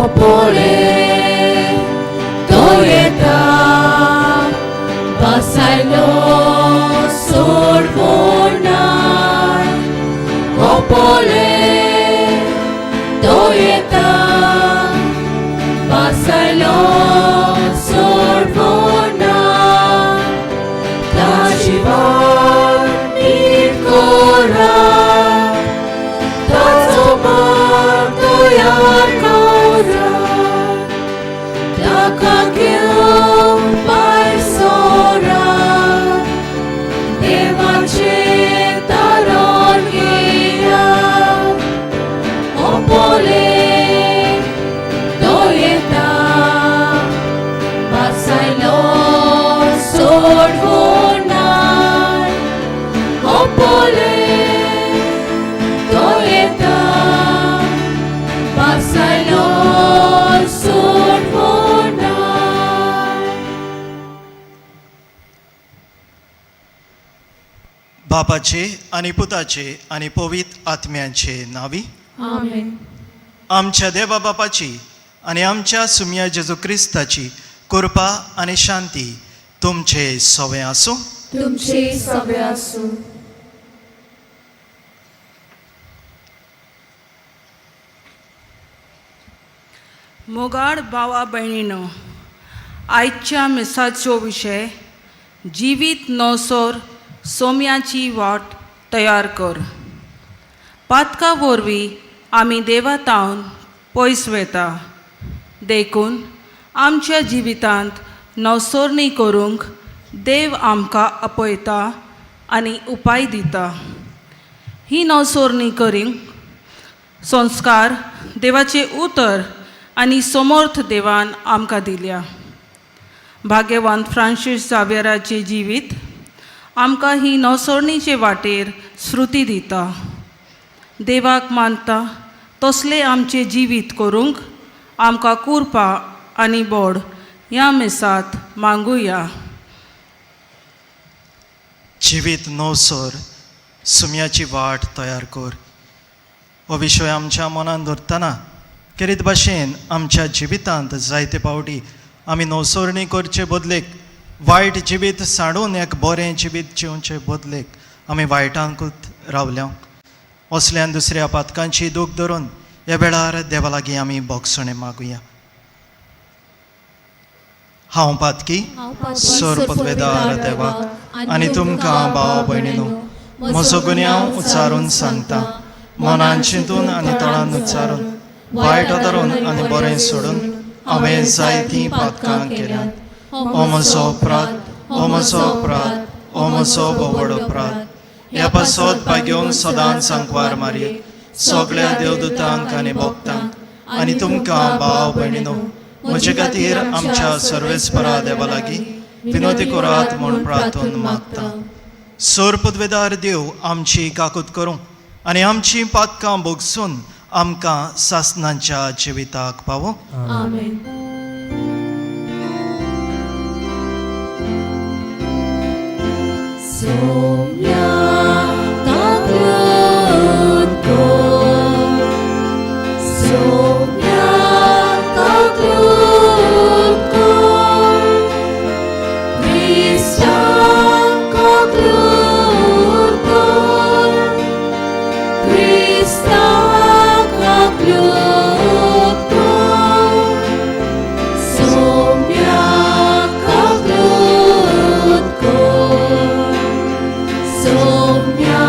Opole to येता बसायलो सोडवणार. Opole to येता बसायलो सोडवणार. ताजी वाट नीट करा, ताचो मार्ग तयार करा. ताका घेवन भायर सोरा, देवाचे दारार घेया. Opole to येता बसायलो सोडवणार. Opole to येता बसायलो सोडवणार. बापाचे आणि पुताचे आणि पवित्र आत्म्याचे नावी. आमेन. आमच्या देवा बापाची आणि आमच्या सुम्या जेजू क्रिस्ताची कृपा आणि शांती तुमचे सवे आसूं. तुमचे सवे आसूं. मोगाळ भावा भयणीनो, आयच्या मिसाचो विशय जिवीत नवसोर सोम्याची वाट तयार कर. पातका वरवीं आमी देवातावन पयस वेता. देखून आमच्या जिवितांत नवसोरणी करूंक देव आमकां आपयता आनी उपाय दिता. ही नवसोरणी करूंक संस्कार देवाचे उतर आनी समर्थ देवान आमकां दिल्या. भाग्यवान फ्रांसीस जावेराचे जिवीत आमकां ही नवसोरणीचे वाटेर श्रुती दिता. देवाक मानता तसले आमचे जिवीत करूंक आमकां कृपा आनी बोड ह्या मिसात मागुया. जिवीत नवसोर सुम्याची वाट तयार कर. हो विशय आमच्या मनान धरतना केरीत भाशेन आमच्या जिवितांत जायते पावटी आमी नवसोरणी करचे बदलेक वायट जिवीत साडून एक बरें जिवीत जिवचे बदलेक आमी वायटांकूच रावल्या. असल्यान दुसऱ्या पातकांची दूख धरून ह्या वेळार देवा लागीं आमी बोगसणे मागुया. हांव पातकी सोर पदवेदार देवा आनी तुमकां भाव भयणीनो, म्हजो गुन्यांव उच्चारून सांगता. मनान चिंतून आनी तळान उच्चारून, वायट धरून आनी बरें सोडून हांवें जायतीं पातकां केल्यात. हो म्हजो अपराध, हो म्हजो अपराध, हो म्हजो व्हड अपराध. ह्या पासत घेवन सदांच सांकवार मारये सगळ्या देवदूतांक आनी भक्तांक आनी तुमकां भाव भयणीनो, म्हजे खातीर आमच्या सर्वेस्परा देवा लागीं विनोदी करात म्हूण प्रार्थना मागता. सोर पदवेदार देव आमची काकूत करूं आनी आमची पातकां भोगसून आमकां सासणांच्या जिविताक पावो. आमेन. सोम्या काकूत कर, सोम्या काकूत कर. क्रिस्तांक काकूत कर, क्रिस्तांक काकूत कर. सोम्या काकूत कर, सोम्या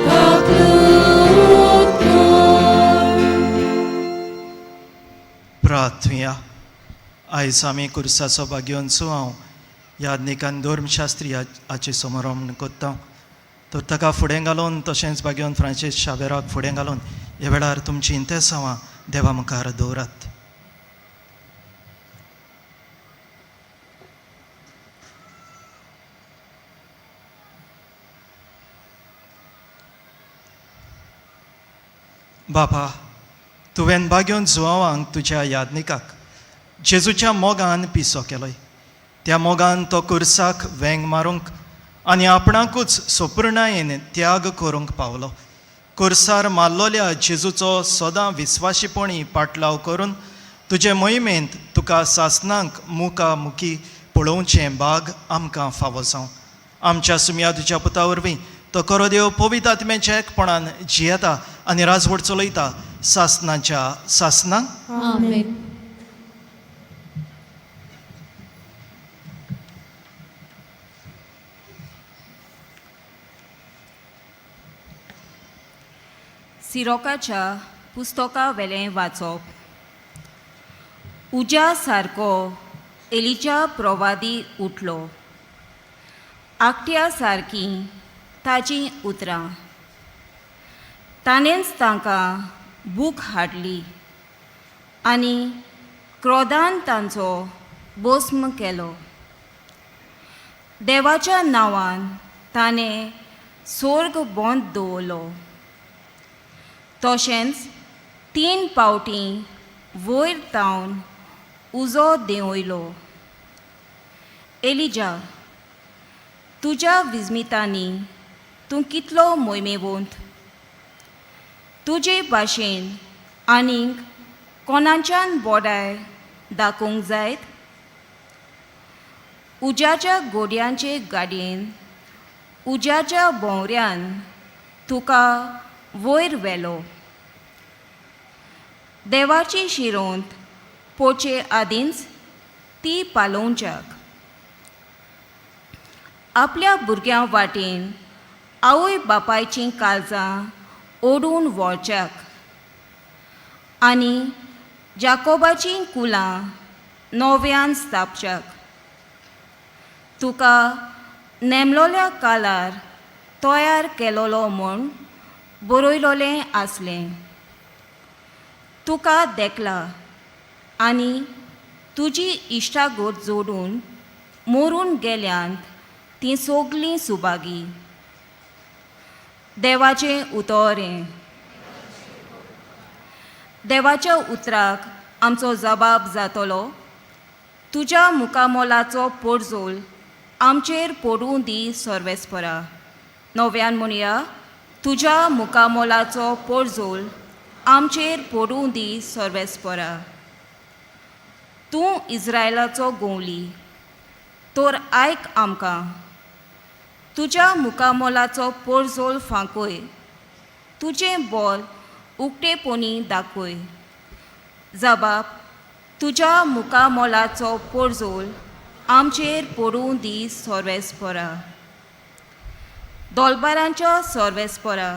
काकूत कर. प्रार्थुया. आयज आमी कुर्साचो भाग घेवनचो हांव याज्ञिकान धर्मशास्त्री हाचे समोरण कोत्ता. तर ताका फुडें घालून तशेंच भाग्यवन फ्रांसीस शावेराक फुडें घालून ह्या वेळार तुमची इंतेसांवां देवा मुखार दवरात. बापा, तुवें भाग्योन जुवांक तुज्या याज्ञिकाक जेजूच्या मोगान पिसो केलोय. त्या मोगान तो कुर्साक वेंग मारूंक आनी आपणाकूच सोपुर्णायेन त्याग करूंक पावलो. कुर्सार मारलोल्या जेजूचो सदां विस्वाशीपणी पाटलाव करून तुजे मोहिमेंत तुका सासनांक मुखामुखी पळोवचें भाग आमकां फावो जावं. आमच्या सुमया तुज्या पुता वरवीं तो खरो देव पवित्र आत्म्याच्या एकपणान जियेता आनी राजवट चलयता सासनाच्या सासनांक. आमेन. सिरोकाच्या पुस्तका वेलें वाचप. उज्या सारको एलिजा प्रवादी उठलो. आकट्या सारकी ताची उतरां. ताणेंच तांकां भूक हाडली आनी क्रोधान तांचो भस्म केलो. देवाच्या नांवान ताणें स्वर्ग बंद दवरलो. तशेंच 3 फावटी वयर तावन उजो देंवयलो. एलिजा, तुज्या विजमितांनी तूं कितलो मोहिमेवंत. तुजे भाशेन आनीक कोणाच्यान बोडाय दाखोवंक जायत. उज्याच्या गोडयांचे गाडयेन उज्याच्या भोंवऱ्यान तुका वयर व्हेलो. देवाची शिरोंत पोचे आदींच ती पालोवच्याक. आपल्या भुरग्यां वाटेन आवय बापायचीं काळजां ओडून व्हरच्याक आनी जाकोबाचीं कुलां नव्यान स्थापच्याक. तुका नेमलोल्या काळार तयार केलोलो म्हूण बरयलोलें आसलें. तुका देखला आनी तुजी इश्टागत जोडून मरून गेल्यांत तीं सोगलीं सुभागी. देवाचें उतोरें. देवाच्या उतराक आमचो जबाब जातलो. तुज्या मुखामोलाचो पोरजोल आमचेर पडूं दी सर्वेस्परा. नव्यान म्हणया, तुज्या मुखामोलाचो पोरजोल आमचेर पडूं दी सर्वेस्परा. तूं इस्रायलाचो गोवली, तर आयक आमकां. तुज्या मुखामोलाचो पोरजोल फांकय. तुजें बोल उक्तेपणी दाखय. जबाब, तुज्या मुखामोलाचो पोरजोल आमचेर पडूं दी सर्वेस्परा. दोलबारांच्या सर्वेस्परा,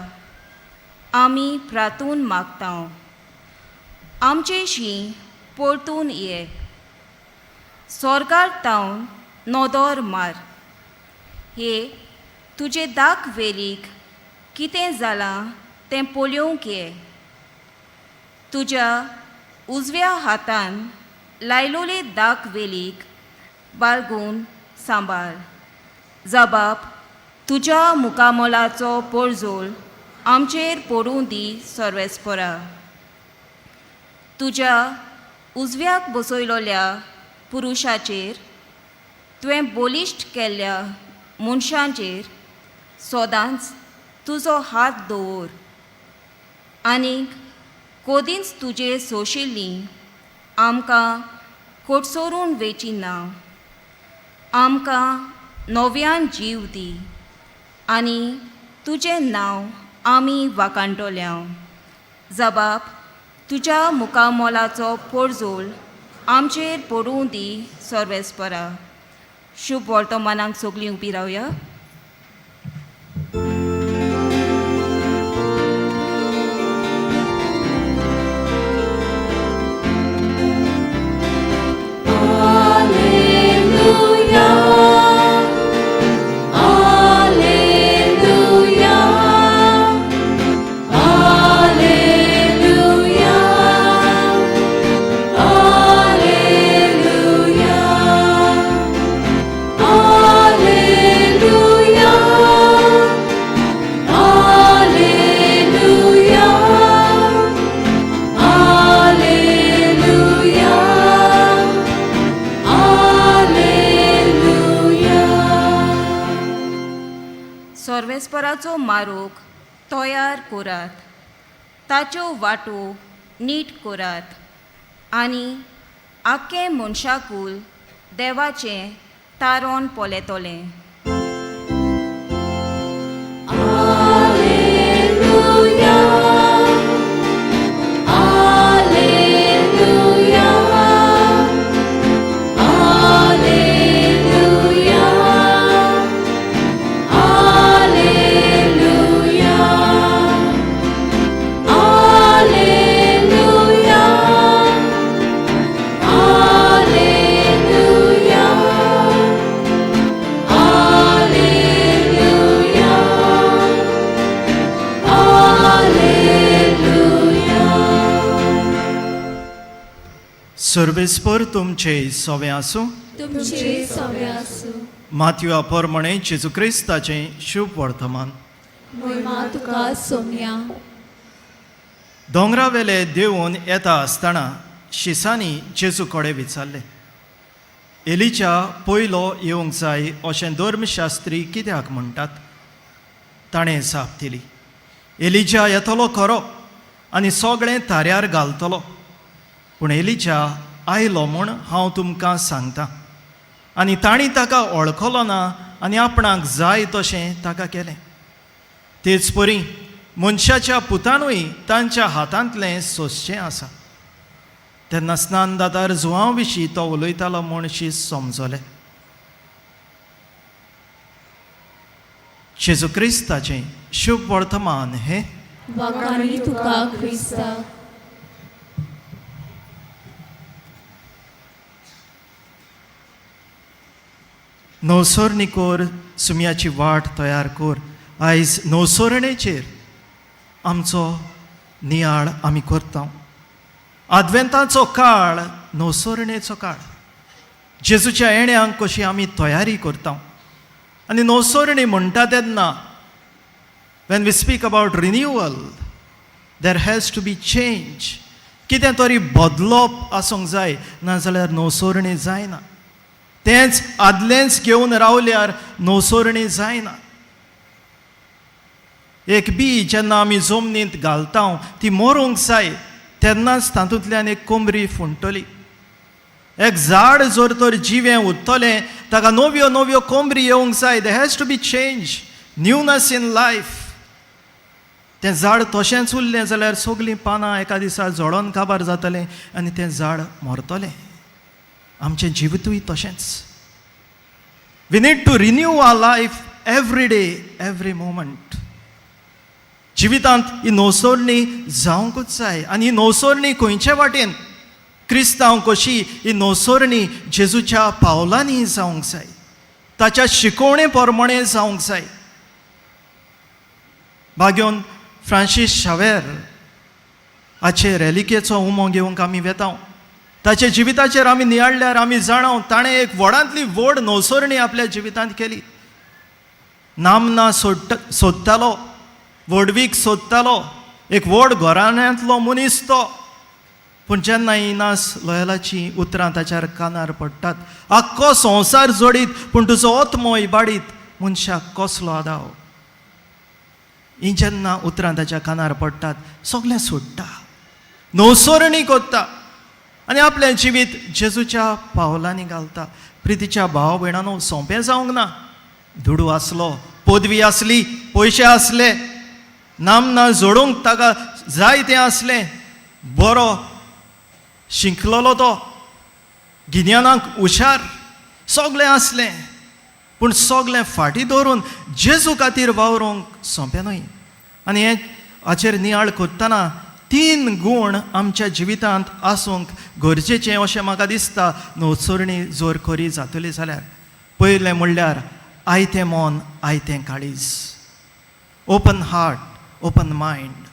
आमी प्रार्थून मागतांव. आमचेशी परतून ये. स्वर्गार तावन नोदोर मार. हे तुजे दाख वेलीक कितें जालां तें पळोवंक ये. तुज्या उजव्या हातान लायलोले दाख वेलीक बाळगून सांबाळ. जबाब, तुज्या मुखामोलाचो पोरजोल आमचेर पडूं दी सर्वेस्परा. तुज्या उजव्याक बसयलोल्या पुरुशाचेर, तुवें बोलिश्ट केल्ल्या मनशांचेर सोदांच तुजो हात दवर. आनीक कोदींच तुजे सोशिल्लीं आमकां कोटसोरून वेची ना. आमकां नव्यान जीव दी आनी तुजें नांव आमी वाखाणटोल्या. जबाब, तुज्या मुखामोलाचो पोरजोल आमचेर पडूं दी सर्वेस्परा. शुभ वर्तमानाक सगलीं उबी रावया. सर्वेस्पराचो मारूक तयार करात. सर्वेस्पराचो मारूक तयार करात. ताच्यो वाटो नीट करात. आनी आख्खें मनशाकूल देवाचें Taron पोलेतोलें. Alleluia. Alleluia. Alleluia. Alleluia. Alleluia. Alleluia. Alleluia. Alleluia. सर्वेस्पर तुमचे सवे आसूं. तुमचे सवे आसूं. माथ्यू प्रमाणे जेजू क्रिस्ताचें शुभ वर्तमान. महिमा तुका सोम्या. दोंगरावेले देंवून येता आसतना शिसांनी जेजू कडेन विचारलें, एलिच्या पयलो येवंक जाय अशें धर्मशास्त्री कित्याक म्हणटात? ताणें जाप दिली, एलिजा येतलो खरो आनी सगळें ताऱ्यार घालतलो, पूण एलिजा आयलो म्हूण हांव तुमकां सांगतां. आनी तांणी ताका वळखलो ना आनी आपणाक जाय तशें ताका केलें. तेच परी मनशाच्या पुतानूय तांच्या हातांतलें सोंसचें आसा. तेन्ना स्नानदातार जुवां विशीं तो उलयतालो म्हूण शीं समजलें. जेजू क्रिस्ताचें शुभ वर्तमान हें. वाखाणी तुका क्रिस्ता. नवसोरणी कोर, सुमयाची वाट तयार कोर. आयज नवसोरणेचेर आमचो नियाळ आमी करता. आद्वेंताचो काळ नवसोरणेचो काळ. जेजूच्या येण्याक कशी आमी तयारी करता. आनी नवसोरणी म्हणटा तेन्ना when we speak about renewal, there has to be change. कितें तरी बदलप आसूंक जाय, नाजाल्यार नवसोरणी जायना. तेंच आदलेंच घेवन रावल्यार नवसोरणी जायना. एक बी जेन्ना आमी जमनींत घालता ती मरूंक जाय, तेन्नाच तातूंतल्यान एक कोंबरी फुंटली. एक झाड जर तर जिवें उरतलें, ताका नव्यो नव्यो कोंबरी येवंक जाय. They has to be change, newness in life. तें झाड तशेंच उरलें जाल्यार सगलीं पानां एका दिसा झडोन काबार जातलें आनी तें झाड मरतलें. आमचें जिवितूय तशेंच. We need to renew our life every day, every moment. जिवितांत ही नवसोरणी जावंकूच जाय. आनी ही नवसोरणी खंयचे वाटेन? क्रिस्तांव कशी ही नवसोरणी जेजूच्या पावलांनी जावंक जाय, ताच्या शिकवणे प्रमाणे जावंक जाय. भाग्योन फ्रांसीस शावेर हाचे रेलिकेचो उमो घेवंक आमी वेता. ताचे जिविताचेर आमी नियाळ्ळ्यार आमी जाणा ताणें एक व्हडांतली व्हड नवसोरणी आपल्या जिवितांत केली. नामना सोदतालो, व्हडवीक सोदतालो, एक व्हड घराण्यांतलो मनीस तो. पूण जेन्ना इनास लोयलाची उतरां ताच्या कानार पडटात, आख्खो संवसार जोडीत पूण तुजो ओत्मो इबाडीत, मनशाक कसलो आदाव. ही जेन्ना उतरां ताच्या कानार पडटात, सगळें सोडटा, नवसोरणी कोत्ता आनी आपलें जिवीत जेजूच्या पावलांनी घालता. प्रितीच्या भाव भयणांनो, सोंपें जावंक ना. दुडू आसलो, पदवी आसली, पयशे आसले, नामना जोडूंक ताका जाय तें आसलें, बरो शिंकलोलो तो, गिन्यानाक हुशार, सगळें आसलें, पूण सगळें फाटीं दवरून जेजू खातीर वावरूंक सोंपें न्हय. आनी हें हाचेर नियाळ कोत्ताना 3 गूण आमच्या जिवितांत आसूंक गरजेचें अशें म्हाका दिसता नवसोरणी जर खरी जातली जाल्यार. पयलें म्हणल्यार आयतें मन, आयतें काळीज. Open heart, open mind.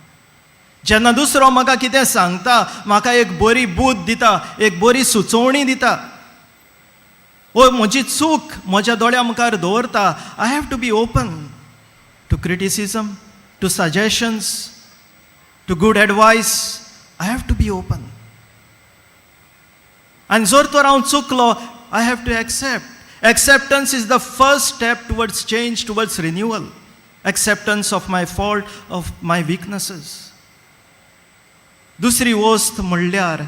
जेन्ना दुसरो म्हाका कितें सांगता, म्हाका एक बरी बूद दिता, एक बरी सुचोवणी दिता, ओ म्हजी चूक म्हज्या दोळ्या मुखार दवरता, I have to be open to criticism, to suggestions, to good advice. I have to be open. And जर तर हांव चुकलो, I have to accept. Acceptance is the first step towards change, towards renewal. Acceptance of my fault, of my weaknesses. दुसरी वस्त म्हणल्यार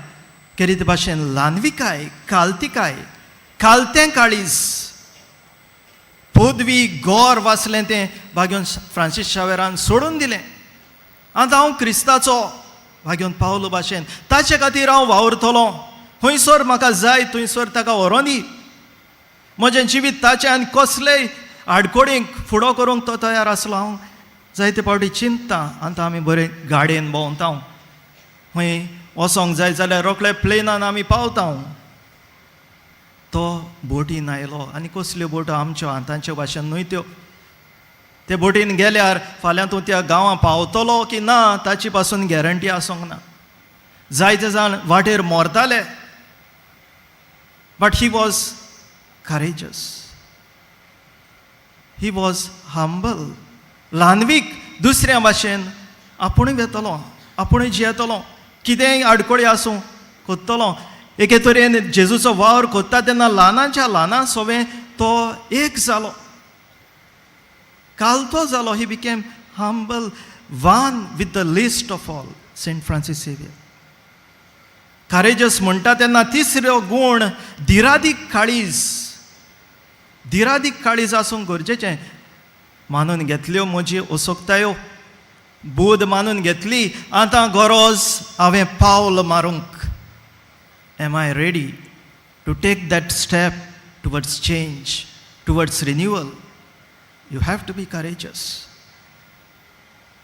केरीत भाशेन ल्हानविकाय, कालतिकाय, कालतें काळीज, पदवी गोर वाचलें तें भाग्योन फ्रांसीस शावेरान सोडून दिलें. आतां हांव क्रिस्ताचो भाग्योन पावलो भाशेन ताचे खातीर हांव वावुरतलों. खंयसर म्हाका जाय थंयसर ताका व्हरोन दी. म्हजें जिवीत ताचें आनी कसलेय आडकोडींक फुडो करूंक तो तयार आसलो. हांव जायते फावटी चिंततां. आतां आमी बरे गाडयेन भोंवता, खंय वचोंक जाय जाल्यार रोखडे प्लेनान आमी पावता. तो बोटीन आयलो आनी कसल्यो बोटो आमच्यो हातांच्यो भाशेन न्हय त्यो. ते बोटीन गेल्यार फाल्यां तूं त्या गांवां पावतलो की ना ताची पासून गॅरंटी आसूंक ना. जायते जाण वाटेर मोरताले. But he was courageous, he was humble. ल्हानवीक दुसऱ्या भाशेन आपुणूय वेतलो, आपुणूय जियेतलो, कितेंय आडकोळी आसूं कोत्तलो. एके तरेन जेजूचो वावर कोत्ता तेन्ना ल्हानाच्या ल्हाना सोबें तो एक जालो, कालतो जालो. He became humble, one with the least of all. Saint Francis Xavier. Courageous म्हणटा तेन्ना तिसरो गूण धिरादीक काळीज. धिरादीक काळीज आसूंक गरजेचें. मानून घेतल्यो म्हजी असोकतायो, बोध मानून घेतली. आतां गरज हांवें पावल मारूंक. Am I ready to take that step towards change, towards renewal? You have to be courageous.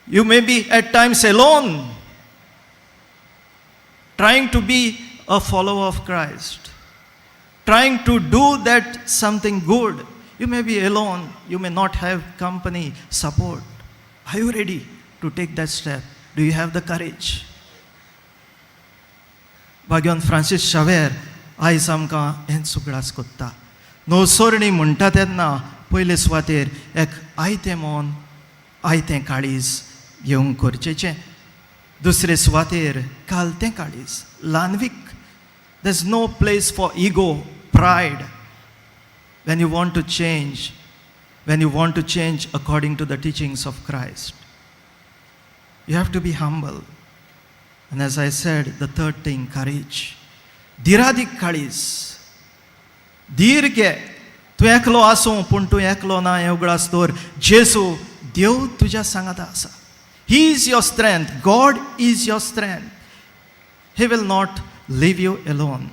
You may be at times alone, trying to be a follower of Christ, trying to do that something good. You may be alone, you may not have company, support. Are you ready to take that step? Do you have the courage? भाग्योन Francis Xavier आयज आमकां हें सुगडास कोत्ता. नवसोरणी म्हणटा तेन्ना पयले सुवातेर एक आयतें मन, आयतें काळीज घेवंक गरजेचें. दुसरे सुवातेर कालतें काळीज, ल्हानवीक. There is no place for ego, pride. when you want to change according to the teachings of Christ, you have to be humble. And as I said, the third thing, courage. धिरादीक काळीज. धीर घे. तूं एकलो आसूं पूण तूं एकलो ना हें उगडास दवर. जेजू देव तुज्या सांगाता आसा. He is your strength. God is your strength. He will not leave you alone.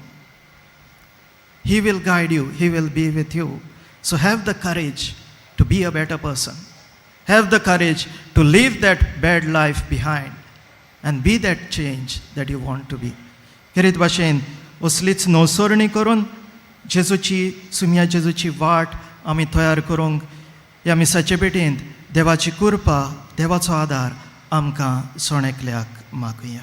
He will guide you. He will be with you. So have the courage to be a better person. Have the courage to leave that bad life behind and be that change that you want to be. खेरीत भाशेन असलीच नवसोरणी करून जेजूची, सुम्या जेजूची वाट आमी तयार करूंक ह्या मिसाचे पेटींत देवाची कृपा, देवाचो आदार आमकां सोणेकल्याक मागुया.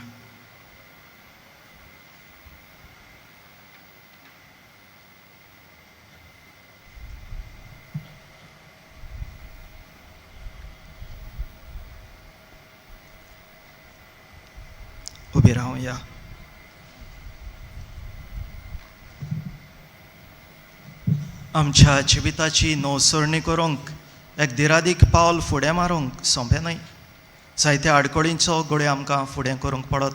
उबी रावया. आमच्या जिविताची नवसोरणी करूंक एक धिरादीक पावल फुडें मारूंक सोंपें न्हय. जायत्या आडकोळींचो गडे आमकां फुडें करूंक पडत.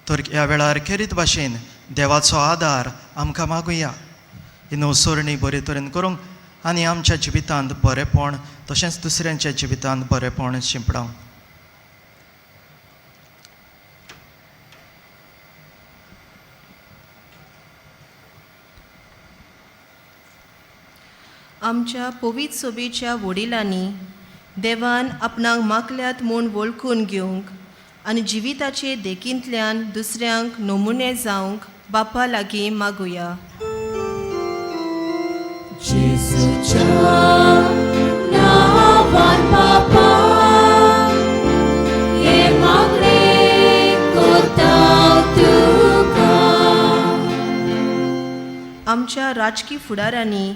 तर ह्या वेळार खेरीत भाशेन देवाचो आदार आमकां मागुया. ही नवसोरणी बरे तरेन करूंक आनी आमच्या जिवितांत बरेपण तशेंच दुसऱ्यांच्या जिवितांत बरेपण शिंपडावंक. आमच्या पवित्र सोबेच्या वडिलांनी देवान आपणाक मागल्यात म्हूण वळखून घेवंक आनी जिविताचे देखींतल्यान दुसऱ्यांक नमुने जावंक बापा लागीं मागुया. जेजूच्या नांवान बापा, हे मागणे कोता तुका. आमच्या राजकी फुडाऱ्यांनी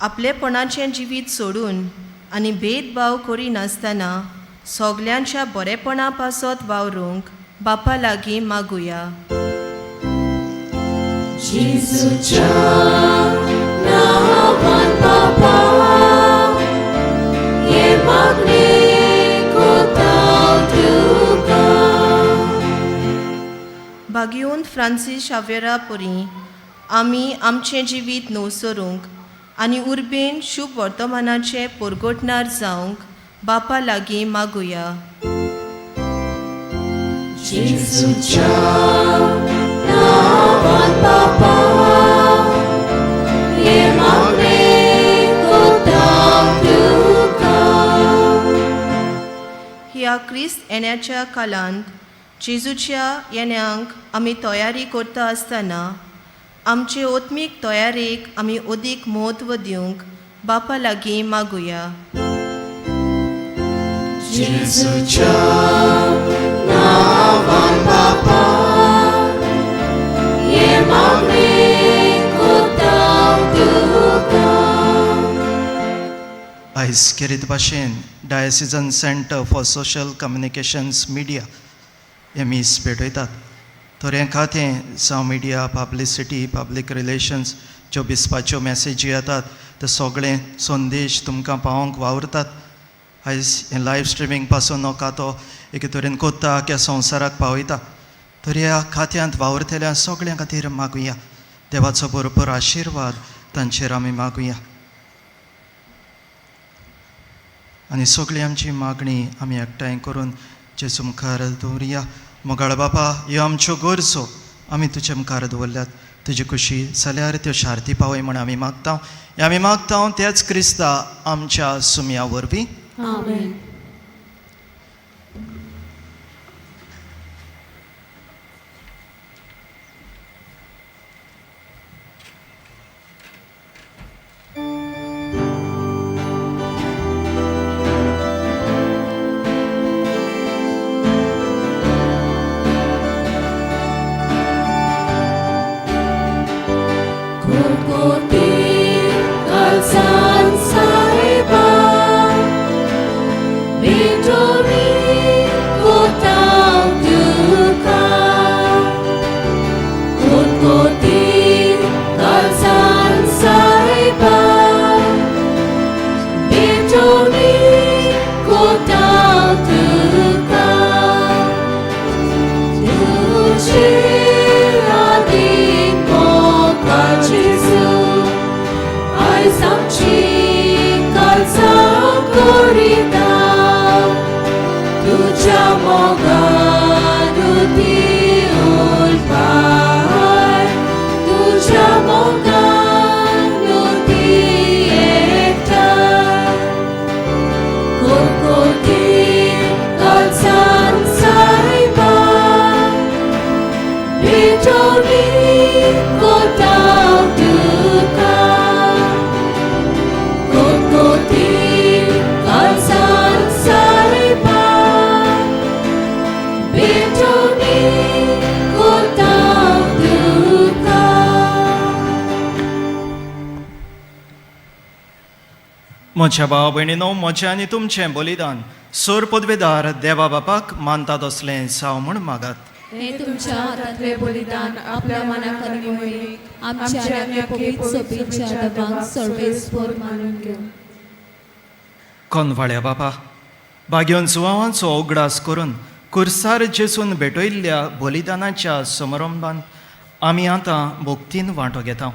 आपलेपणाचें जिवीत सोडून आनी भेदभाव करिनासतना सगल्यांच्या बरेपणा पासत वावरूंक बापा लागीं मागुया. जेजूच्या नांवान बापा, हे मागणे कोता तुका. बागेवन फ्रांसीस शावेरा परी आमी आमचें जिवीत न्हवसरूंक आनी उर्बेन शुभ वर्तमानाचे परगोटणार जावंक बापा लागीं मागुया. जेसूच्या नांवान बापा हे मागणे कोतां तुका. ह्या क्रिस्त येण्याच्या काळांत जेजूच्या येण्याक आमी तयारी करता आसतना आमचे ओत्मीक तयारेक आमी अदीक म्हत्व दिवंक बापा लागीं मागुया. जेसूच्या नांवान बापा हे मागणे कोतां तुका. आयज खेरीत भाशेन diocesan centre for social communications media हे मीस भेटयतात. थोड्यां खातें जावं मिडिया पब्लिसिटी पब्लीक रिलेशन्स ज्यो बिस्पाच्यो मॅसेजी येतात ते सगळे संदेश तुमकां पावोवंक वावरतात. आयज हें लायव्ह स्ट्रिमींग पासून हो खातो एके तरेन कोत्ता आख्या संवसाराक पावयता. तर ह्या खात्यांत वावरतल्या सगळ्यां खातीर मागुया. देवाचो भरपूर आशिर्वाद तांचेर आमी मागुया. आनी सगळी आमची मागणी आमी एकठांय करून जेजू मुखार दवरुया. मोगाळ बापा, ह्यो आमच्यो गरजो आमी तुजे मुखार दवरल्यात. तुजी खुशी जाल्यार त्यो शार्ती पावय म्हण आमी मागता. आमी मागता तेच क्रिस्ता आमच्या सुमया वरवीं. आमेन. म्हज्या भाव भयणीनो, म्हजें आनी तुमचें बलिदान सोर पदवेदार देवा बापाक मानतात असलें जावं म्हूण मागात. हे तुमच्या हातांतले बलिदान आपल्या मनाक आनी मोहीक आमच्या आनी पवित्र सोबीच्या दबांक सर्वेस्पर मानून घेऊ. कोनवाळ्या बापा, बागेवन सुवावांचो उगडास करून कुर्सार जेसून भेटयल्ल्या बलिदानाच्या समारंभान आमी आतां भोक्तीन वांटो घेता.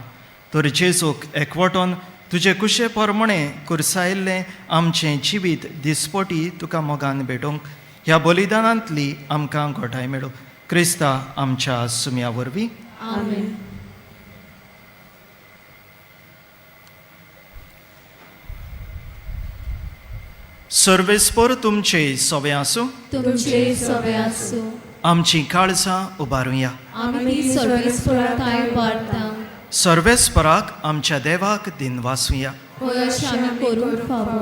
तर जेजूक एकवटोन तुजे कुशे प्रमाणे कुर्सायल्लें आमचें जिवीत दिसपोटी तुका मोगान भेटोवंक ह्या बलिदानांतली आमकां घोटाय मेळो. क्रिस्ता आमच्या सुमया वरवीं. आमेन. सर्वेस्पर तुमचे सवे आसूं. तुमचे सवे आसूं. आमची काळजां उबारुया. आमी सर्वेस्पराताय वाडटा. सर्वेस्पराक आमच्या देवाक दिनवासुया. अशें आमी करूंक फावो.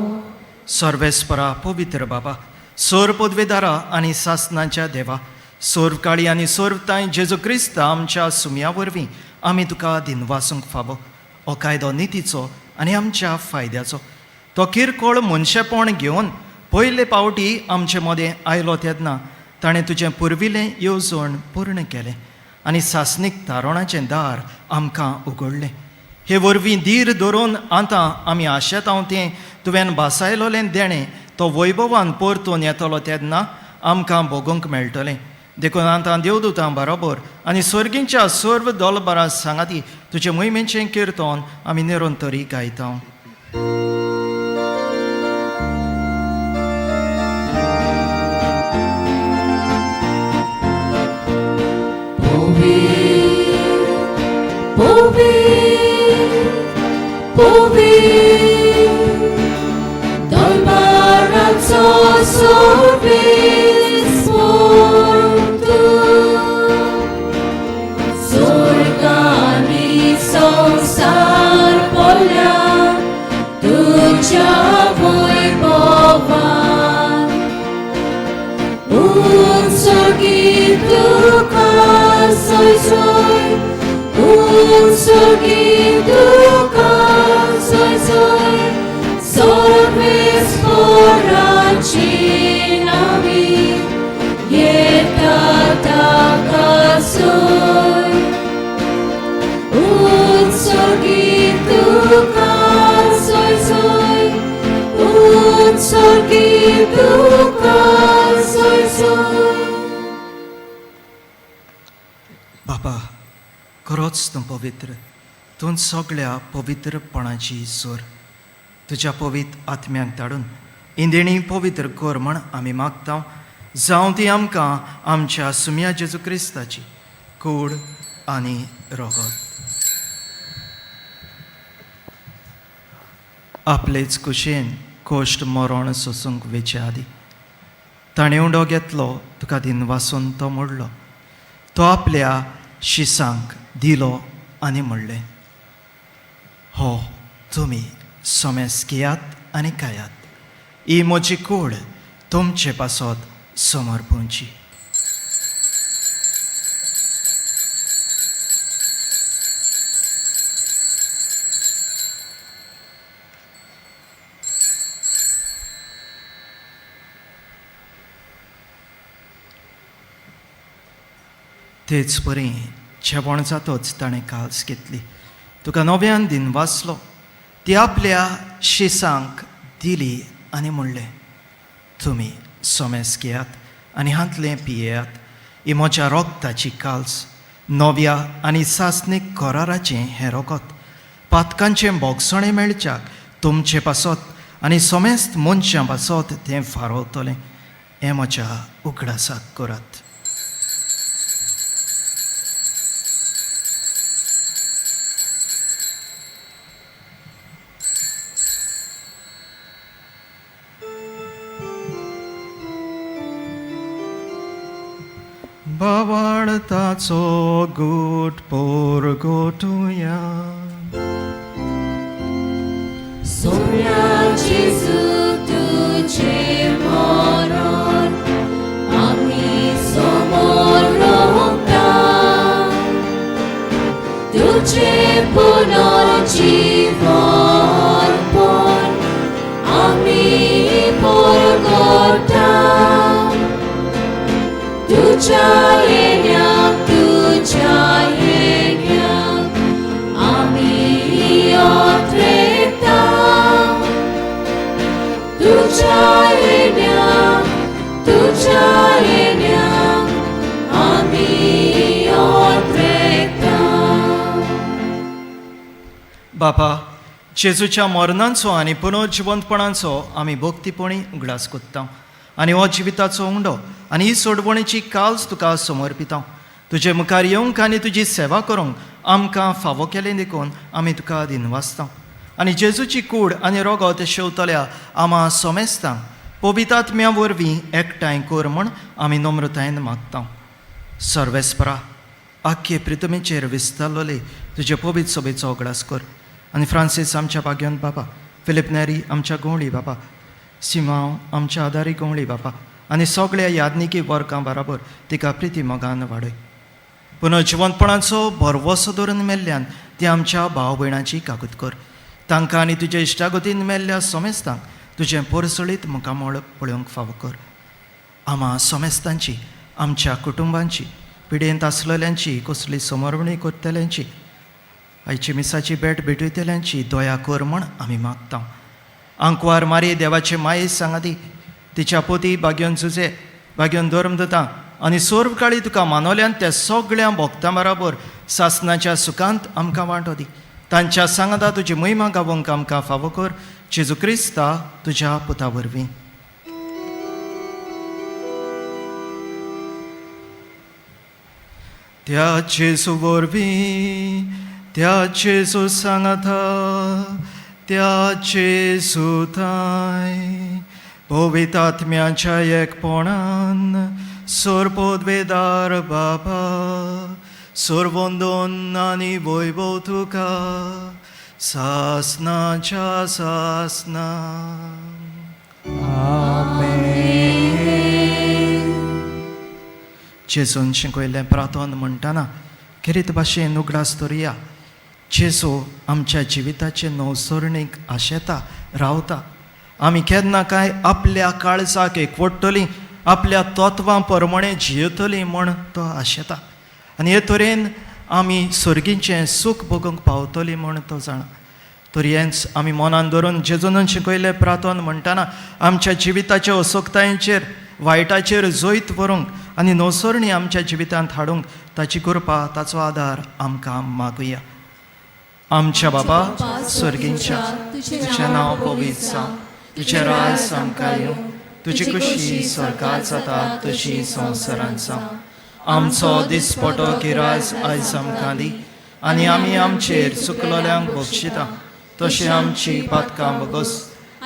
सर्वेस्परा पवित्र बाबा, सोर पदवेदारा आनी सासनाच्या देवा, सोर्वकाळी आनी सोर्वताय जेजू क्रिस्त आमच्या सुमया वरवीं आमी तुका दिनवासूंक फावो. हो कायदो नितीचो आनी आमच्या फायद्याचो. तो किरकोळ मनशेपण घेवन पयले पावटी आमचे मदें आयलो तेन्ना ताणें तुजें पुर्विलें येवजण पूर्ण केलें आनी सासनीक तारोणाचें दार आमकां उगडलें. हे वरवीं धीर धरून आतां आमी आशेतांव तें तुवें बासायलोलें देणें तो वैभवान परतून येतलो तेन्ना आमकां भोगूंक मेळटलें. देखून आतां देवदूतां बरोबर आनी स्वर्गींच्या सर्व दोलबारां सांगाती तुजे मोहिमेचें किर्तन आमी निरंतरी गायता. बाबा, खरोच तूं पवित्र, तूं सगळ्या पवित्रपणाची सोर. तुज्या पवित्र आत्म्याक धाडून इंदेणी पवित्र कर म्हण आमी मागता. जावं ती आमकां आमच्या सुम्या जेजू क्रिस्ताची कूड आनी रगत. आपलेच कुशेन कोश्ट मरण सोसूंक वेचे आदी ताणें उंडो घेतलो, तुका दिन वासून तो मोडलो. तो आपल्या शिसांक दिलो आनी म्हणलें, हो तुमी सोमेस घेयात आनी खायात. ही म्हजी कूड तुमचे पासत समर्पूंची. तेच परी जेवण जातोच ताणें काल्स घेतली, तुका नव्यान दिन वाचलो. ती आपल्या शिसांक दिली आनी म्हणलें, तुमी सोमेस घेयात आनी हातलें पियेयात. ही म्हज्या रोगताची काल्स, नव्या आनी सासणीक कराराचें हें रगत. पातकांचें बोगसणें मेळच्याक तुमचे पासत आनी सोमेस्त मनशां पासत तें फारोवतलें. हें म्हज्या उगडासाक करात. बावाळताचो गूट पोर गोटुया. सोम्या जेजू तुजें मरण आमी समोर रोवता. तुजें पुनर्जीवन पण आमी परगटा. तुज्या येण्याक आमी योत्रेता. तुज्या येण्याक आमी योत्रेता. बापा, जेजूच्या मरणांचो आनी पुनर्जिवंतपणांचो आमी भक्तीपणी उगडास कोत्ता आनी हो जिविताचो उंडो आनी ही सोडवणेची काल्स तुका समर्पिता. तुजे मुखार येवंक आनी तुजी सेवा करूंक आमकां फावो केलें देखून आमी तुका दिनवासता. आनी जेजूची कूड आनी रगत शेवतल्या आमा सोमेस्तांक पवित्रात्म्या वरवीं एकठांय कर म्हूण आमी नम्रतायेन मागता. सर्वेस्परा, आख्खे प्रितमेचेर विस्तारलोले तुजे पवित्र सभेचो उगडास कर. आनी फ्रांसीस आमच्या भाग्यवंत बाबा, फिलिप नेरी आमच्या गवळी बाबा, सिमांव आमच्या आदारी गवळी बाबा आनी सगळ्या यादनिकी वर्गां बरोबर तिका प्रिती मोगान वाडय. पुनर्जिवंतपणाचो भरवोसो धरून मेल्ल्यान ती आमच्या भाव भयणांची काकूत कर. तांकां आनी तुज्या इश्टागतीन मेल्ल्या सोमेस्तांक तुजें परसळीत मुखामळ पळोवंक फावो कर. आमा सोमेस्तांची, आमच्या कुटुंबांची, पिडेंत आसलेल्यांची, कसली समरवणी करतल्यांची, आयची मिसाची भेट भेटयतल्यांची दया कर म्हूण आमी मागता. आंकवार मारी देवाचे माये सांगाती, तिच्या पोती भाग्योन झुजे, भाग्योन धर्मदतां आनी सोर्वकाळी तुका मानवल्यान त्या सगळ्या भक्तां बरोबर सासणाच्या सुखांत आमकां वांटो दी. तांच्या सांगता तुजी महिमा गावोंक आमकां फावो कर. जेजू क्रिस्ता तुज्या पुता वरवीं. त्या जेजू वरवीं, त्या जेजू सांगता, त्या जेजू थंय पवित्र आत्म्याच्या एकपणान सोर्पोद्वेदार बाबा सोर्वोंदोन आनी वैभव तुका सासनाच्या सासना. जेजून शिकयल्लें प्रार्थन म्हणटाना खेरीत भाशेन उगडास दवरया. जेजू आमच्या जिविताचे नवसरणीक आशेता रावता. आमी केन्ना काय आपल्या काळजाक एकवटतलीं, आपल्या तत्वां प्रमाणे जियेतलीं म्हण तो आशेता. आनी हे तरेन आमी सर्गीचें सूख भोगूंक पावतलीं म्हण तो जाणा. तरी हेंच आमी मनान धरून जेजून शिकयलें प्रार्थन म्हणटाना आमच्या जिविताच्या असोक्तायेचेर वायटाचेर जैत व्हरूंक आनी नवसरणी आमच्या जिवितांत हाडूंक ताची कृपा, ताचो आदार आमकां मागुया. आमच्या बाबा स्वर्गींच्या, तुजें नांव पवित्र जावं, तुजें राज आमकां येवं, तुजी कुशी स्वर्गांत जाता तशी संवसारांत जावं. आमचो दिसपटो गिरायज आयज आमकां दी आनी आमी आमचेर चुकलोल्यांक बक्षिता तशें आमची पातकां बगस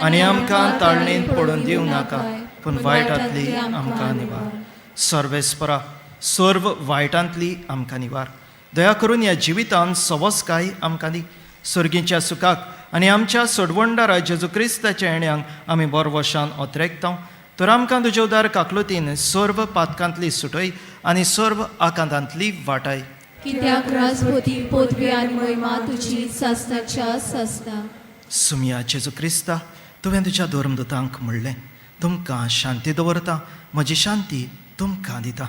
आनी आमकां ताळणेंत पडून दिवं नाका, पूण वायटांतली आमकां निवार. सर्वेस्परा, सर्व वायटांतली आमकां निवार. दया करून ह्या जिवितांत सवस्काय आमकां दी. सर्गीच्या सुखाक आनी आमच्या सोडवणदारा जेजू क्रिस्ताच्या येण्याक आमी बरो वशान ओतरेकतां. तर आमकां तुज्या उदार काकलुतीन सर्व पातकांतली सुटय आनी सर्व आकांतांतली वाटाय. कित्याक राजभोवती पदवी आनी महिमा तुजी सासनाच्या सासना. सुमया जेजू क्रिस्ता, तुवें तुज्या धर्मदूतांक म्हणलें, तुमकां शांती दवरता, म्हजी शांती तुमकां दिता.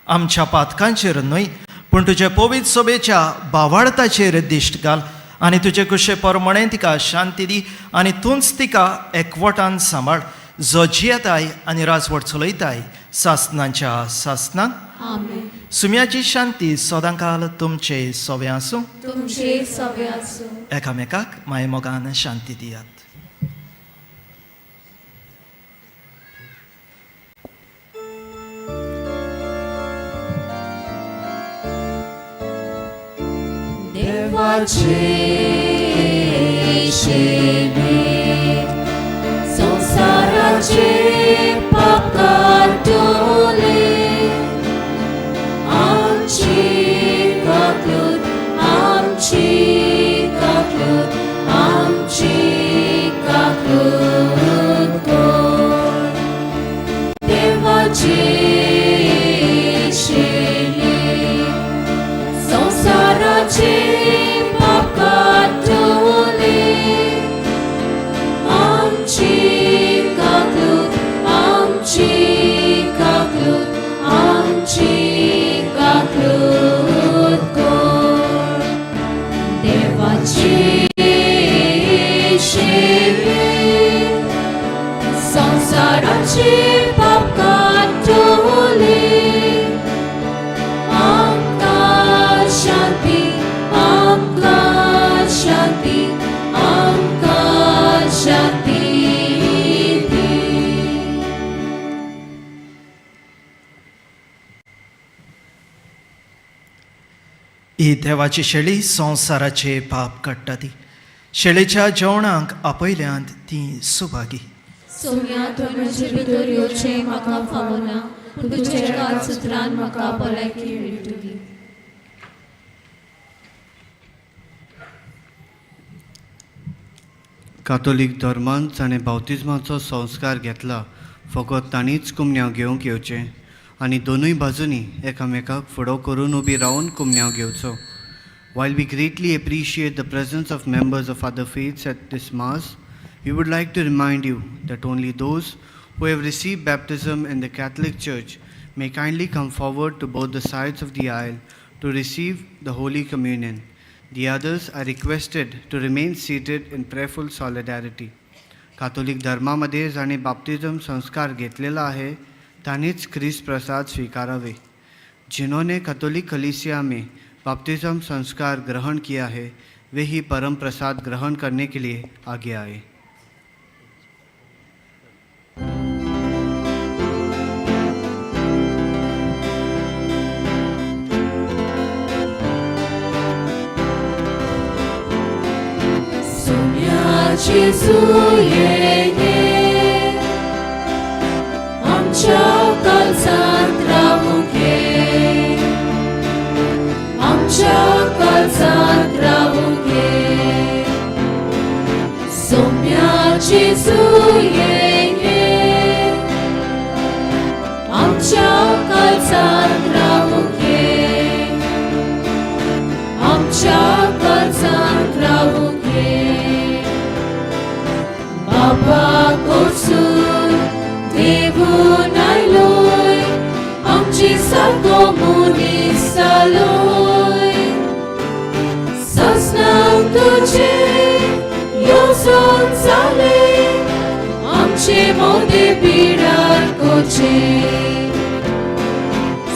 आमच्या पातकांचेर न्हय पूण तुजे पवित्र सभेच्या बावार्थाचेर दिश्ट घाल आनी तुजे कुशे प्रमाणें तिका शांती दी आनी तूंच तिका एकवटान सांबाळ, जो जियेताय आनी राजवट चलयताय सासनाच्या सासनाक. आमेन. सुमयाची शांती सदांकाल तुमचे सवे आसूं. तुमचे सवे आसूं. एकामेकाक मायेमोगान शांती दियात. देवाचे संसाराचे पाप काढले, आमची काकूत, आमची काकूत, आमची काकूत कोर. देवाचे संसाराचे पाप काढले, आमची काकूत, आमची काकूत, आमची काकूत कोर. देवाचे संसाराचे पाप काढले, आमकां शांती, आमकां शांती, आमकां शांती दी. ही देवाची शेळी संवसाराचे पाप काडटा ती. शेळेच्या जेवणाक आपयल्यांत ती सुभागी. सोम्या तुवें म्हजे भितर येवचें म्हाका फावना, पूण तुज्या काळसुत्रान म्हाका भलायकी मेळटली. कातोलीक धर्मान ताणें बावतिजमाचो संस्कार घेतला, फकत तांणीच कुमन्यांव घेवंक येवचें आनी दोनूय बाजूंनी एकामेकाक फुडो करून उबी रावन कुमन्यांव घेवचो. While we greatly appreciate the presence of members of other faiths at this Mass, we would like to remind you that only those who have received baptism in the Catholic Church may kindly come forward to both the sides of the aisle to receive the Holy Communion. The others are requested to remain seated in prayerful solidarity. कातोलिक धर्मामध्ये जाणे बाप्तिझम संस्कार घेतलेला आहे तानीच क्रिस्त प्रसाद स्वीकारावे। जिन्होंने Catholic कलीसिया में बपतिस्म संस्कार ग्रहण किया है वे ही परम प्रसाद ग्रहण करने के लिए आगे आए। Jesu येणे आमच्या काळजात राहूं घे, आमच्या काळजात राहूं घे। सौम्या जेजू येणे आमच्या काळजात राहूं घे, आमच्या काळजात राहूं घे। Baba कडसून देवून आयलोय, आमची सारको मनीस जालोय। सजनांक तुजे येवजोन जाले, आमचे मोदे पिडार कोचे।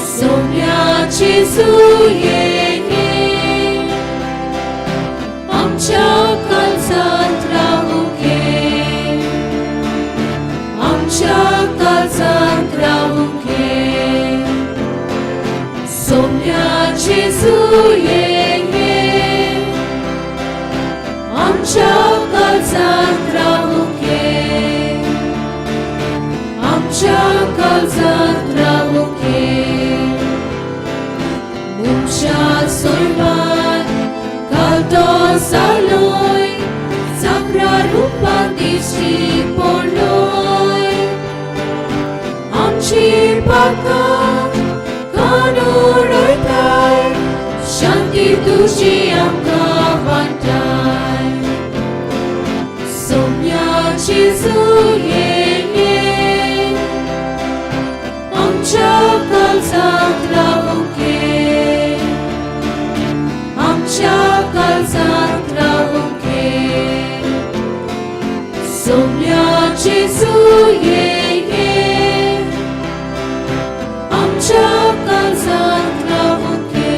सौम्या जेजू येणे आमच्या काळजात राहूं घे, आमच्या काळजात राहूं घे। सौम्या जेजू येणे आमच्या काळजात राहूं घे, आमच्या काळजात राहूं घे। मुमच्या सोयमान घालतो जालोय, जागरा रुपान दिश्टी पडलोय। आमची पाखां कानून उडयताय, शांती तुजी आमकां वाटाय। सौम्या जेजू येणे आमच्या काळजात राहूं घे, आमच्या काळजात राहूं घे। सौम्या जेजू येणे आमच्या काळजात राहूं घे,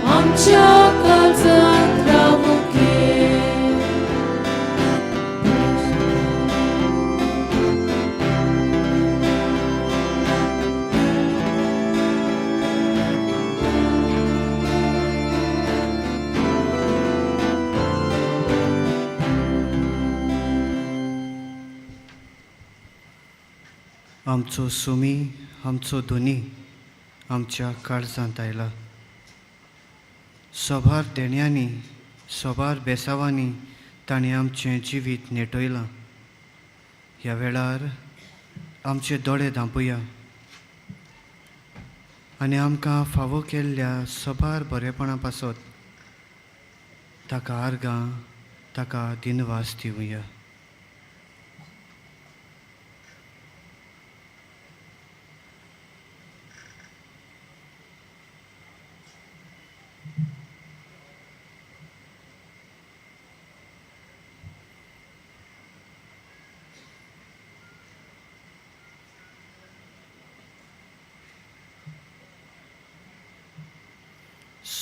आमच्या काळजात राहूं घे। आमचो सुमी आमचो धोनी आमच्या काळजांत आयला। सोबार देण्यांनी सोबार बेसावांनी ताणें आमचें जिवीत नेटयलां। ह्या वेळार आमचे दोळे धांपूया आनी आमकां फावो केल्ल्या सोबार बरेपणा पासत ताका आर्गां ताका दिनवास दिवया।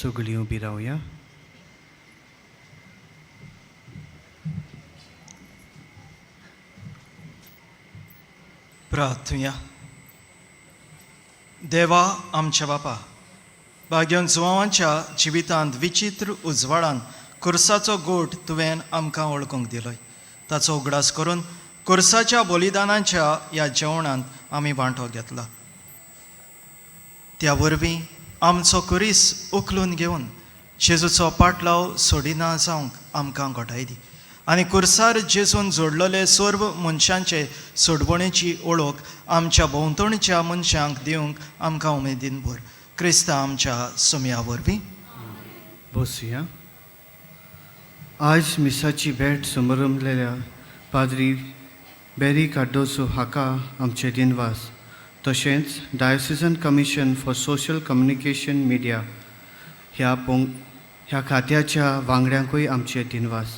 सगळीं उबी रावया। प्रार्थुया। देवा आमच्या बापा, भाग्यवन जुवांच्या जिवितांत विचित्र उजवाडान कुर्साचो गोठ तुवें आमकां वळखूंक दिलोय। ताचो उगडास करून कुर्साच्या बलिदानाच्या ह्या जेवणांत आमी वांटो घेतला। त्या वरवीं आमचो कुरीस उखलून घेवन जेजूचो पाटलाव सोडिना जावंक आमकां घोटाय दी आनी कुर्सार जेजून जोडलेले सर्व मनशांचे सोडवणेची ओळख आमच्या भोंवतणच्या मनशांक दिवंक आमकां उमेदीन भर। क्रिस्ता आमच्या सुम्या वरवीं। बसुया। आज मिसाची भेट समरमलेल्या पाद्री बेरी कार्डोसो हाका आमचे दिनवास, तशेंच diocesan commission for social communication media ह्या खात्याच्या वांगड्यांकूय आमचे दिनवास।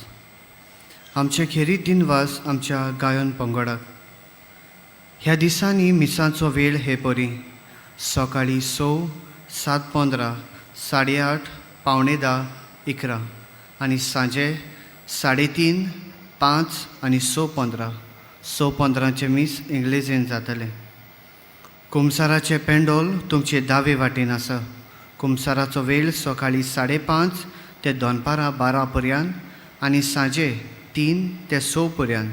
आमचे खेरीत दिनवास आमच्या गायन पंगडाक, ह्या दिसांनी मिसांचो वेळ हे परी सकाळी 6, 7:15, 8:30, 9:45, 11 आनी सांजे 3:30, 5 आनी 6:15. 6:15चे मीस इंग्लिशीन जातले. कुमसाराचे पेंडोल तुमचे दावे वाटेन आसा. कुमसाराचो वेळ सकाळी 5:30 ते दनपारां 12 पर्यंत आनी सांजे 3 ते 6 पर्यंत.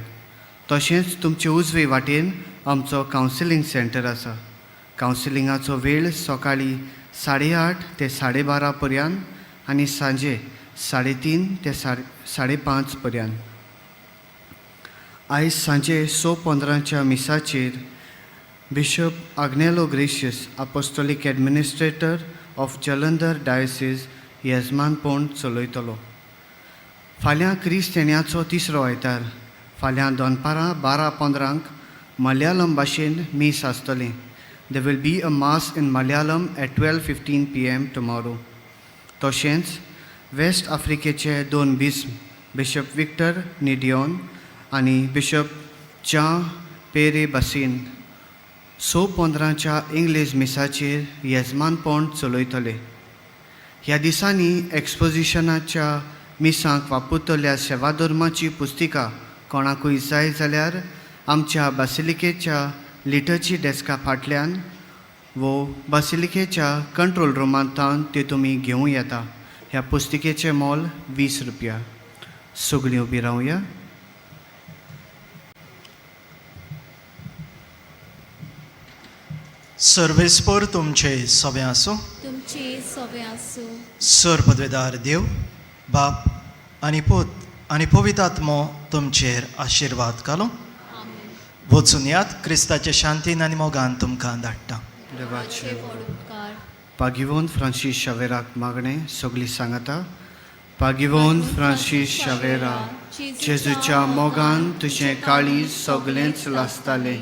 तशेंच तुमचे उजवे वाटेन आमचो कावन्सिलींग सेंटर आसा. कावन्सिलिंगाचो वेळ सकाळी 8:30 ते 12:30 पर्यंत आनी सांजे 3:30 ते 5:30 पर्यंत. आयज सांजे 6:15च्या मिसाचेर bishop Agnelo Gracias apostolic administrator of Jalandhar diocese येजमानपण चलयतलो. फाल्यां क्रिस्तेन्याचो तिसरो आयतार. फाल्यां दनपारां 12:15 मलयालम भाशेन मीस आसतली. There will be a mass in Malayalam at 12:15 p.m. tomorrow. तशेंच वेस्ट आफ्रिकेचे 2 बिशप विक्टर निडियोन आनी बिशप च्या पेरे बसीन 6:15च्या इंग्लीश मिसाचेर येजमानपण चलयतले. ह्या दिसांनी एक्सपोजिशनाच्या मिसांक वापरतल्या सेवाधर्माची पुस्तिका कोणाकूय जाय जाल्यार आमच्या बासिलिकेच्या लिटरची डेस्का फाटल्यान वो बासिलिकेच्या कंट्रोल रुमांतान ते तुमी घेवं येता. ह्या पुस्तिकेचें मोल 20 रुपया. सगळीं उबी रावया. सर्वेस्पर तुमचे सोबे आसूं. तुमचे सोबे आसूं. सर पदवेदार देव, बाप आनी पूत आनी पवित्र आत्मो तुमचेर आशिर्वाद घालो. वचून यात क्रिस्ताचे शांतीन आनी मोगान तुमकां धाडटा. देवाचे व्हड उपकार. पागिवोन फ्रांसीस शावेराक मागणें सगळीं सांगता. पागिवोन फ्रांसीस शावेरा, जेजूच्या मोगान तुजें काळीज सगळेंच लासतालें.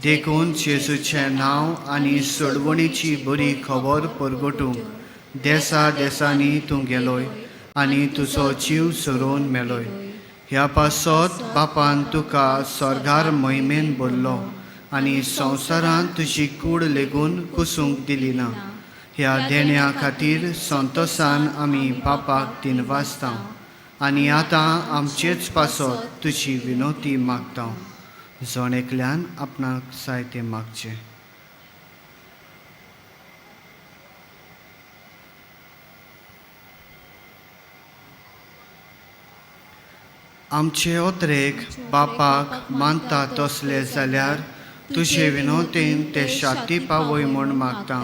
देखून जेजूचें नांव आनी सोडवणेची बरी खबर परगटूंक देसा देसांनी तूं गेलोय आनी तुजो जीव सोडून मेलोय. ह्या पासत बापान तुका स्वर्गार मोहिमेन बोल्लो आनी संवसारांत तुजी कूड लेगून कुसूंक दिली ना. ह्या देण्या खातीर संतोसान आमी बापाक दिनवासता आनी आतां आमचेच पासत तुजी विनोती मागता. जण एकल्यान आपणाक जाय तें मागचें. आमचे ओत्रेक बापाक मानता तसले जाल्यार तुजे विनोतेन ते शांती पावय म्हूण मागता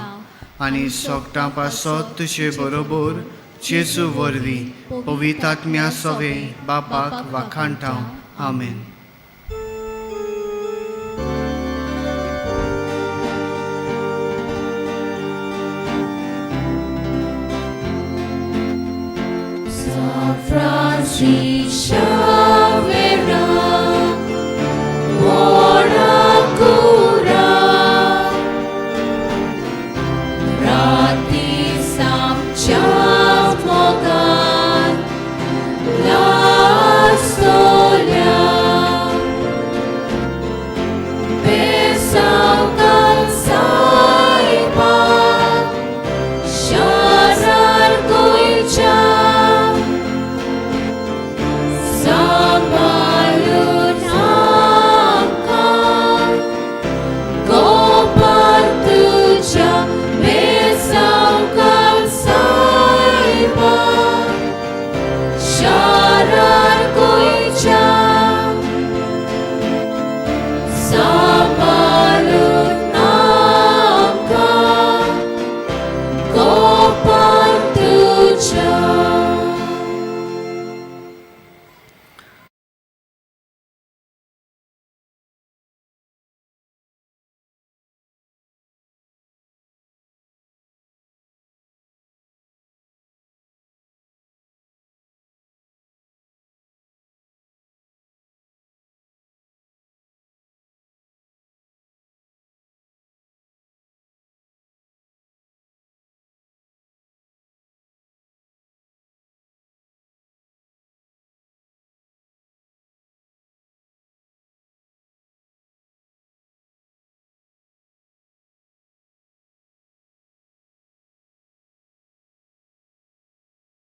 आनी सोगटां पासत तुजे बरोबर जेजू वरवीं पवित्र आत्म्या सोवे बापाक वाखाणटा. आमेन. Francis